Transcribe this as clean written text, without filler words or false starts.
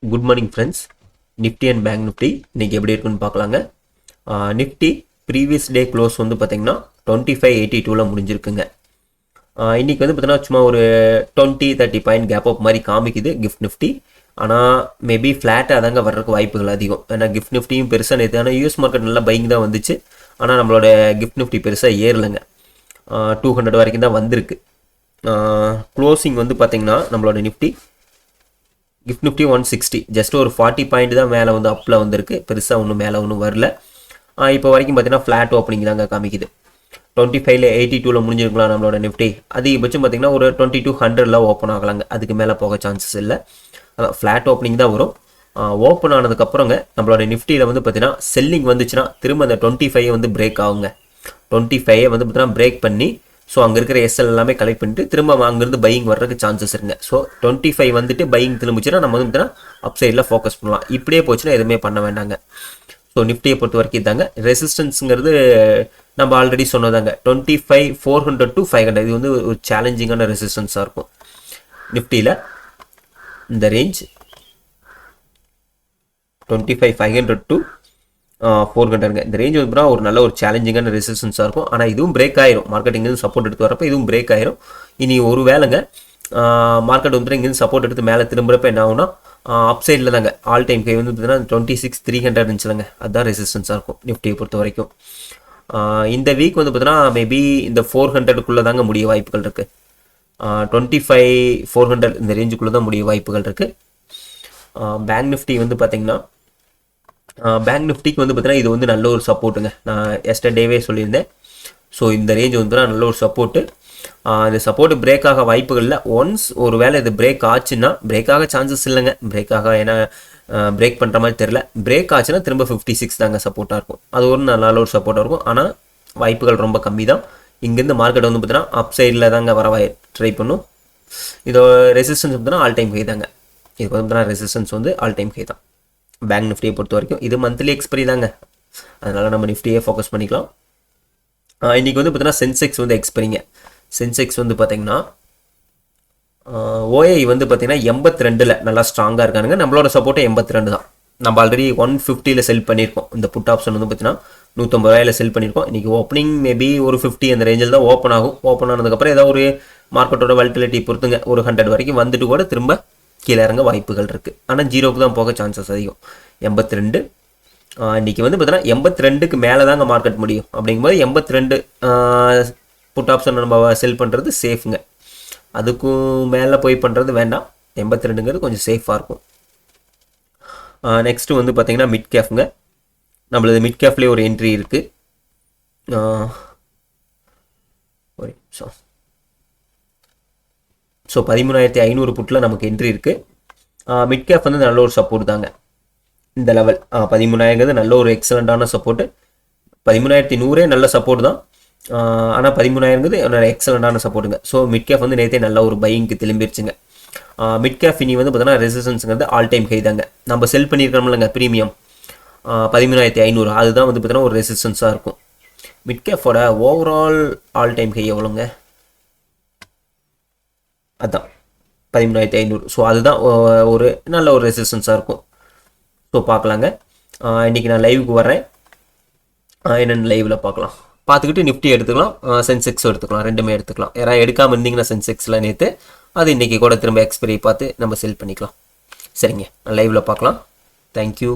Good morning friends. Nifty and bank Nifty இன்றைக்கி எப்படி இருக்குன்னு பார்க்கலாங்க. நிஃப்டி ப்ரீவியஸ் டே க்ளோஸ் வந்து பார்த்திங்கன்னா 2582 முடிஞ்சிருக்குங்க. இன்றைக்கி வந்து பார்த்தீங்கன்னா சும்மா ஒரு 20-30 பாயிண்ட் கேப் அப் மாதிரி காமிக்குது கிஃப்ட் நிஃப்டி. ஆனால் மேபி ஃப்ளாட்டாக தாங்க வர்றதுக்கு வாய்ப்புகள் அதிகம். ஏன்னா கிஃப்ட் நிஃப்டியும் பெருசாக நேற்று ஆனால் யூஎஸ் மார்க்கெட் நல்லா பையிங் தான் வந்துச்சு. ஆனால் நம்மளோட கிஃப்ட் நிஃப்டி பெருசாக ஏறலைங்க. 200 வரைக்கும் தான் வந்திருக்கு. க்ளோசிங் வந்து பார்த்திங்கன்னா நம்மளோட நிஃப்டி கிஃப்ட் நிஃப்டி 160 ஜஸ்ட் ஒரு 40 பாயிண்ட் தான் மேலே வந்து அப்பில் வந்திருக்கு. பெருசாக ஒன்றும் மேலே ஒன்றும் வரல. இப்போ வரைக்கும் பார்த்தீங்கன்னா ஃப்ளாட் ஓப்பனிங் தாங்க காமிக்குது. 2582 முடிஞ்சிருக்கலாம் நம்மளோட நிஃப்டி. அதிகபட்சம் பார்த்தீங்கன்னா ஒரு 2200 ஓப்பன் ஆகலாங்க. அதுக்கு மேலே போக சான்சஸ் இல்லை. அதான் ஃப்ளாட் ஓப்பனிங் தான் வரும். ஓப்பன் ஆனதுக்கப்புறங்க நம்மளோட நிஃப்டியில் வந்து பார்த்தீங்கன்னா செல்லிங் வந்துச்சுன்னா திரும்ப அந்த 25 வந்து பிரேக் ஆகுங்க. 25 வந்து பார்த்தீங்கன்னா பிரேக் பண்ணி ஸோ அங்கே இருக்கிற எஸ்எல் எல்லாமே கலெக்ட் பண்ணிட்டு திரும்ப அங்கேருந்து பையிங் வர்றதுக்கு சான்சஸ் இருங்க. ஸோ 25 வந்துட்டு பையிங் திரும்பிச்சுன்னா நம்ம வந்து பார்த்தீங்கன்னா அப் சைடில் ஃபோக்கஸ் பண்ணலாம். இப்படியே போச்சுன்னா எதுவுமே பண்ண வேண்டாங்க. ஸோ நிஃப்டியை பொறுத்த வரைக்கும் இதாங்க ரெசிஸ்டன்ஸுங்கிறது நம்ம ஆல்ரெடி சொன்னதாங்க 25,400 to 500. இது வந்து ஒரு சேலஞ்சிங்கான ரெசிஸ்டன்ஸாக இருக்கும் நிஃப்டியில். இந்த ரேஞ்ச் 25,500 to 400ங்க. இந்த ரேஞ்ச் வந்து ஒரு நல்ல ஒரு சேலஞ்சிங்கான ரெசிஸ்டன்ஸாக இருக்கும். ஆனால் இதுவும் பிரேக் ஆயிரும். மார்க்கெட் இங்கேருந்து சப்போர்ட் எடுத்து வரப்போ இதுவும் பிரேக் ஆயிரும். இனி ஒரு வேலைங்க மார்க்கெட் வந்து இங்கேருந்து சப்போர்ட் எடுத்து மேலே திரும்புறப்ப என்ன ஆகும்னா அப் சைடில் தாங்க ஆல் டைம் கை வந்து பார்த்தீங்கன்னா 26,300 இருந்துச்சுலங்க. அதுதான் ரெசிஸ்டன்ஸாக இருக்கும் நிஃப்டியை பொறுத்த வரைக்கும். இந்த வீக் வந்து பார்த்தீங்கன்னா மேபி இந்த 400க்குள்ளே தாங்க முடிய வாய்ப்புகள் இருக்குது. 25,400 இந்த ரேஞ்சுக்குள்ளே தான் முடிய வாய்ப்புகள் இருக்குது. பேங்க் நிஃப்டி வந்து பார்த்தீங்கன்னா பேங்க் நிஃப்டிக்கு வந்து பார்த்தீங்கன்னா இது வந்து நல்ல ஒரு சப்போர்ட்டுங்க. நான் எஸ்டர்டேவே சொல்லியிருந்தேன். ஸோ இந்த ரேஞ்ச் வந்து நல்ல ஒரு சப்போர்ட்டு. இந்த சப்போர்ட்டு பிரேக் ஆக வாய்ப்புகள் இல்லை. ஒன்ஸ் ஒரு வேளை இது பிரேக் ஆச்சுன்னா பிரேக் ஆக சான்சஸ் இல்லைங்க. பிரேக் ஆக ஏன்னா பிரேக் பண்ணுற மாதிரி தெரில. பிரேக் ஆச்சுன்னா திரும்ப 56 தாங்க சப்போர்ட்டாக இருக்கும். அது ஒரு நல்ல ஒரு சப்போர்ட்டாக இருக்கும். ஆனால் வாய்ப்புகள் ரொம்ப கம்மி தான். இங்கேருந்து மார்க்கெட் வந்து பார்த்தீங்கன்னா அப் சைடில் தாங்க வர ட்ரை பண்ணும். இதோட ரெசிஸ்டன்ஸ் பார்த்தீங்கன்னா ஆல் டைம் ஹை தாங்க. இது வந்து பார்த்தீங்கன்னா ரெசிஸ்டன்ஸ் வந்து ஆல் டைம் ஹை தான் பேங்க் நிஃப்டியை பொறுத்த வரைக்கும். இது மந்த்லி எக்ஸ்பைரி தாங்க. அதனால் நம்ம நிஃப்டியே ஃபோக்கஸ் பண்ணிக்கலாம். இன்றைக்கி வந்து பார்த்தீங்கன்னா சென்செக்ஸ் வந்து எக்ஸ்பைரிங்க. சென்செக்ஸ் வந்து பார்த்தீங்கன்னா ஓஐ வந்து பார்த்தீங்கன்னா 82ல் நல்லா ஸ்ட்ராங்காக இருக்கானுங்க. நம்மளோட சப்போர்ட்டே 82 தான். நம்ம ஆல்ரெடி 150ல் செல் பண்ணியிருக்கோம். இந்த புட் ஆப்ஷன் வந்து பார்த்தீங்கன்னா 150 செல் பண்ணியிருக்கோம். இன்றைக்கி ஓப்பனிங் மேபி ஒரு 50 அந்த ரேஞ்சில் தான் ஓப்பன் ஆகும். ஓப்பன் ஆனதுக்கப்புறம் ஏதாவது ஒரு மார்க்கெட்டோட வாலட்டிலிட்டி பொறுத்துங்க ஒரு 100 வரைக்கும் வந்துட்டு கூட திரும்ப கீழே இறங்க வாய்ப்புகள் இருக்குது. ஆனால் ஜீரோக்கு தான் போக சான்சஸ் அதிகம். 82 இன்றைக்கி வந்து பார்த்தீங்கன்னா 82க்கு மேலே தாங்க மார்க்கெட் முடியும். அப்படிங்கும்போது 82 புட் ஆப்ஷன் நம்ம செல் பண்ணுறது சேஃபுங்க. அதுக்கும் மேலே போய் பண்ணுறது வேண்டாம். 82ங்கிறது கொஞ்சம் சேஃபாக இருக்கும். நெக்ஸ்ட்டு வந்து பார்த்திங்கன்னா மிட் கேஃப்ங்க. நம்மளது மிட் கேஃப்லேயே ஒரு என்ட்ரி இருக்குது. ஒரு நிமிஷம். ஸோ 13,500 புட்டில் நமக்கு என்ட்ரி இருக்குது. மிட் கேப் வந்து நல்ல ஒரு சப்போர்ட் தாங்க. இந்த லெவல் 13,000ங்கிறது நல்ல ஒரு எக்ஸலண்ட்டான சப்போர்ட்டு. 13,100 நல்ல சப்போர்ட் தான். ஆனால் 13,000ங்கிறது என்னோட எக்ஸலண்ட்டான சப்போர்ட்டுங்க. ஸோ மிட் கேப் வந்து நேற்றே நல்ல ஒரு பையிங்க்கு திரும்பிடுச்சுங்க. மிட் கேப் இனி வந்து பார்த்தீங்கன்னா ரெசிஸ்டன்ஸுங்கிறது ஆல் டைம் ஹை தாங்க. நம்ம செல் பண்ணியிருக்கோம்லங்க ப்ரீமியம் 13,500 அதுதான் வந்து பார்த்தீங்கன்னா ஒரு ரெசிஸ்டன்ஸாக இருக்கும். மிட் கேஃபோட ஓவரால் ஆல் டைம் ஹை எவ்வளோங்க? அதுதான் 13,500. ஸோ அதுதான் ஒரு நல்ல ஒரு ரெசிஸ்டன்ஸாக இருக்கும். ஸோ பார்க்கலாங்க. இன்றைக்கி நான் லைவுக்கு வரேன். என்னென்ன லைவில் பார்க்கலாம். பார்த்துக்கிட்டு நிஃப்டி எடுத்துக்கலாம், சென்செக்ஸும் எடுத்துக்கலாம். ரெண்டுமே எடுத்துக்கலாம். யாராவது எடுக்காமல் இருந்தீங்கன்னா சென்செக்ஸில் நேற்று அது இன்றைக்கி கூட திரும்ப எக்ஸ்பைரி பார்த்து நம்ம செல் பண்ணிக்கலாம். சரிங்க, நான் லைவில் பார்க்கலாம். தேங்க்யூ.